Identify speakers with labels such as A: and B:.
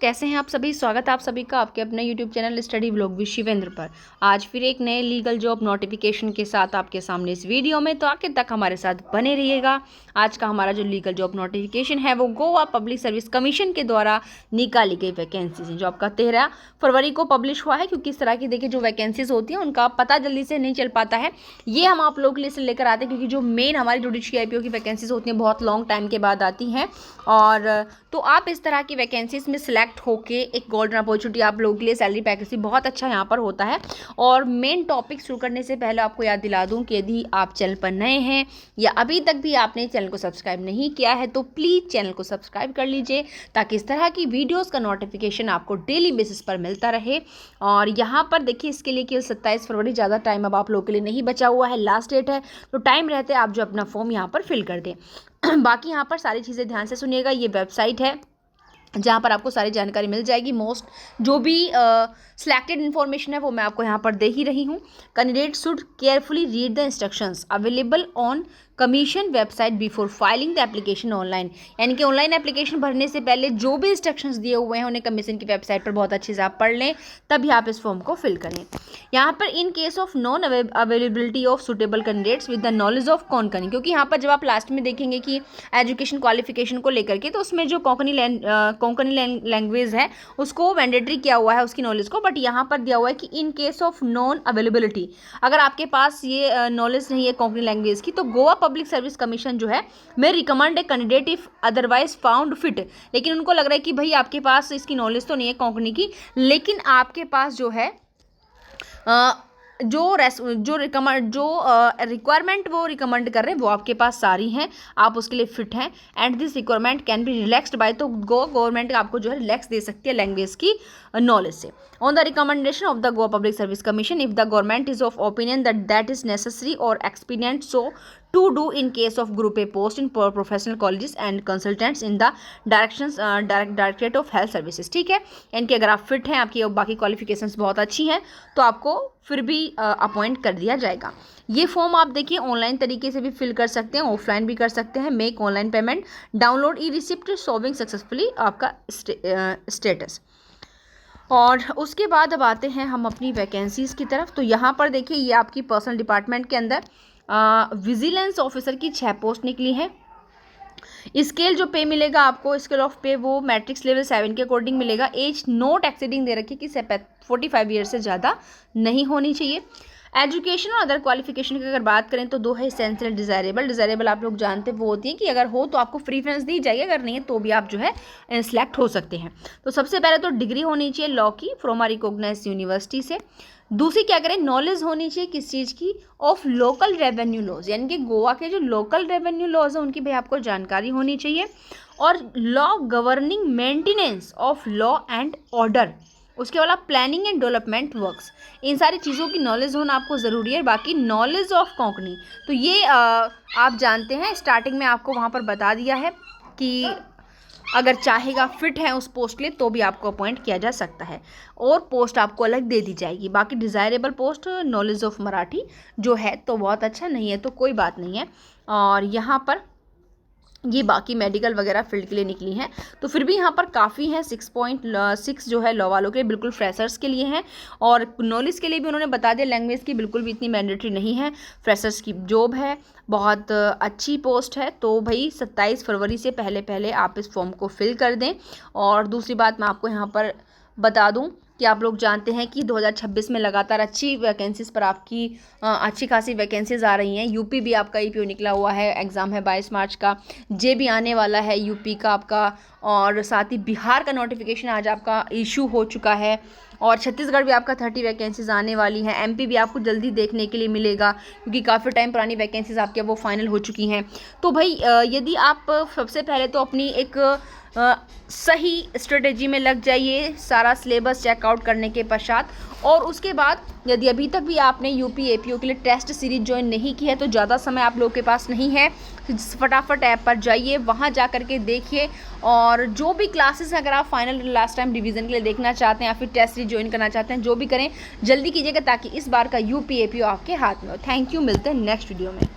A: कैसे हैं आप सभी। स्वागत है आप सभी का आपके अपने YouTube channel study vlog with Shivendra पर। आज फिर एक नए लीगल जॉब नोटिफिकेशन के साथ आपके सामने इस वीडियो में, तो आखिर तक हमारे साथ बने रहिएगा। आज का हमारा जो लीगल जॉब नोटिफिकेशन है वो गोवा पब्लिक सर्विस कमीशन के द्वारा निकाली गई वैकेंसीज हैं, जो आपका 13 फरवरी को पब्लिश हुआ है। क्योंकि इस तरह की देखिए जो वैकेंसीज होती हैं उनका पता जल्दी से नहीं चल पाता है, ये हम आप लोगों के लिए लेकर आते हैं। क्योंकि जो मेन हमारी जुडिशरी IPO की वैकेंसीज होती हैं बहुत लॉन्ग टाइम के बाद आती हैं, और तो आप इस तरह की वैकेंसीज में सिलेक्ट होके एक गोल्डन अपॉर्चुनिटी आप लोगों के लिए। सैलरी पैकेज भी बहुत अच्छा यहाँ पर होता है। और मेन टॉपिक शुरू करने से पहले आपको याद दिला दूँ कि यदि आप चैनल पर नए हैं या अभी तक भी आपने चैनल को सब्सक्राइब नहीं किया है तो प्लीज़ चैनल को सब्सक्राइब कर लीजिए, ताकि इस तरह की वीडियोज़ का नोटिफिकेशन आपको डेली बेसिस पर मिलता रहे। और यहाँ पर देखिए इसके लिए केवल 27 फरवरी, ज़्यादा टाइम अब आप लोगों के लिए नहीं बचा हुआ है, लास्ट डेट है। तो टाइम रहते आप जो अपना फॉर्म यहाँ पर फिल कर दें। बाकी यहाँ पर सारी चीज़ें ध्यान से सुनिएगा। ये वेबसाइट है जहाँ पर आपको सारी जानकारी मिल जाएगी। मोस्ट जो भी सिलेक्टेड इन्फॉर्मेशन है वो मैं आपको यहाँ पर दे ही रही हूँ। Candidate should carefully read the instructions available on commission website before filing the application online. यानी कि ऑनलाइन एप्लीकेशन भरने से पहले जो भी इंस्ट्रक्शंस दिए हुए हैं उन्हें कमीशन की वेबसाइट पर बहुत अच्छे से आप पढ़ लें, तभी आप इस फॉर्म को फिल करें। यहाँ पर in case of non availability of suitable candidates with the knowledge of Konkani, क्योंकि यहाँ पर जब आप लास्ट में देखेंगे कि एजुकेशन क्वालिफिकेशन को लेकर के, तो उसमें जो कोंकणी लैंग्वेज है उसको मैंडेटरी किया हुआ है उसकी नॉलेज को। बट यहाँ पर दिया हुआ है कि in case of non availability, अगर आपके पास ये नॉलेज नहीं है कोंकणी लैंग्वेज की, तो गोवा पब्लिक सर्विस कमीशन जो है मैं recommend a candidate if otherwise found fit. लेकिन उनको लग रहा है कि भाई आपके पास इसकी नॉलेज तो नहीं है कोंकणी की, लेकिन आपके पास जो है जो रिक्वायरमेंट वो रिकमेंड कर रहे हैं वो आपके पास सारी हैं, आप उसके लिए फिट हैं। And this requirement can be relaxed by, तो गवर्नमेंट आपको जो है रिलैक्स दे सकती है लैंग्वेज की नॉलेज से। On the recommendation of the Goa public service commission, if the government is of opinion that is necessary और एक्सपीडिएंट सो to do in case of group A post in professional colleges and consultants in the directorate of health services। ठीक है, यानी कि अगर आप fit हैं, आपकी बाकी क्वालिफिकेशंस बहुत अच्छी हैं, तो आपको फिर भी अपॉइंट कर दिया जाएगा। ये फॉर्म आप देखिए ऑनलाइन तरीके से भी फिल कर सकते हैं, ऑफलाइन भी कर सकते हैं। मेक ऑनलाइन पेमेंट, डाउनलोड ई रिसिप्ट शोविंग सक्सेसफुली आपका स्टेटस। और उसके बाद अब आते हैं हम अपनी वैकेंसीज़ की तरफ। तो यहाँ पर देखिए ये आपकी पर्सनल डिपार्टमेंट के अंदर विजिलेंस ऑफिसर की 6 पोस्ट निकली है। स्केल जो पे मिलेगा आपको, स्केल ऑफ पे वो मैट्रिक्स लेवल 7 के अकॉर्डिंग मिलेगा। एज नॉट एक्सीडिंग दे रखी कि 45 ईयर से ज़्यादा नहीं होनी चाहिए। एजुकेशन और अदर क्वालिफिकेशन की अगर बात करें तो 2 है एसेंशियल, डिज़ायरेबल। डिज़ायरेबल आप लोग जानते हैं वो होती है कि अगर हो तो आपको प्रीफरेंस दी जाएगी, अगर नहीं है तो भी आप जो है सिलेक्ट हो सकते हैं। तो सबसे पहले तो डिग्री होनी चाहिए लॉ की फ्रॉम अ रिकॉग्नाइज्ड यूनिवर्सिटी से। दूसरी क्या करें, नॉलेज होनी चाहिए किस चीज़ की, ऑफ लोकल रेवेन्यू लॉज, यानी कि गोवा के जो लोकल रेवेन्यू लॉज हैं उनकी भी आपको जानकारी होनी चाहिए। और law governing maintenance of law and order, उसके वाला प्लानिंग एंड डेवलपमेंट वर्क्स, इन सारी चीज़ों की नॉलेज होना आपको ज़रूरी है। बाकी नॉलेज ऑफ कोंकणी, तो ये आप जानते हैं, स्टार्टिंग में आपको वहाँ पर बता दिया है कि अगर चाहेगा फिट है उस पोस्ट के लिए तो भी आपको अपॉइंट किया जा सकता है, और पोस्ट आपको अलग दे दी जाएगी। बाकी desirable post knowledge of Marathi जो है तो बहुत अच्छा, नहीं है तो कोई बात नहीं है। और यहाँ पर ये बाकी मेडिकल वगैरह फील्ड के लिए निकली हैं, तो फिर भी यहाँ पर काफ़ी हैं। 6.6 जो है लॉ वालों के लिए, बिल्कुल फ्रेशर्स के लिए हैं। और नॉलेज के लिए भी उन्होंने बता दिया, लैंग्वेज की बिल्कुल भी इतनी मैंडेटरी नहीं है, फ्रेशर्स की जॉब है, बहुत अच्छी पोस्ट है। तो भाई 27 फरवरी से पहले आप इस फॉर्म को फिल कर दें। और दूसरी बात मैं आपको यहाँ पर बता दूँ कि आप लोग जानते हैं कि 2026 में लगातार अच्छी वैकेंसीज़ पर आपकी अच्छी खासी वैकेंसीज़ आ रही हैं। यूपी भी आपका IPO निकला हुआ है, एग्ज़ाम है 22 मार्च का। जे भी आने वाला है यूपी का आपका, और साथ ही बिहार का नोटिफिकेशन आज आपका इशू हो चुका है। और छत्तीसगढ़ भी आपका 30 वैकेंसीज़ आने वाली हैं। MP भी आपको जल्दी देखने के लिए मिलेगा, क्योंकि काफ़ी टाइम पुरानी वैकेंसीज़ आपके वो फाइनल हो चुकी हैं। तो भाई यदि आप सबसे पहले तो अपनी एक सही स्ट्रेटेजी में लग जाइए, सारा सिलेबस चेकआउट करने के पश्चात। और उसके बाद यदि अभी तक भी आपने UP APO के लिए टेस्ट सीरीज ज्वाइन नहीं की है तो ज़्यादा समय आप लोगों के पास नहीं है, फटाफट ऐप पर जाइए, वहाँ जा कर के देखिए। और जो भी क्लासेस अगर आप फाइनल लास्ट टाइम रिवीजन के लिए देखना चाहते हैं या फिर टेस्ट सीरीज ज्वाइन करना चाहते हैं, जो भी करें जल्दी कीजिएगा, ताकि इस बार का UP APO आपके हाथ में हो। थैंक यू, मिलते हैं नेक्स्ट वीडियो में।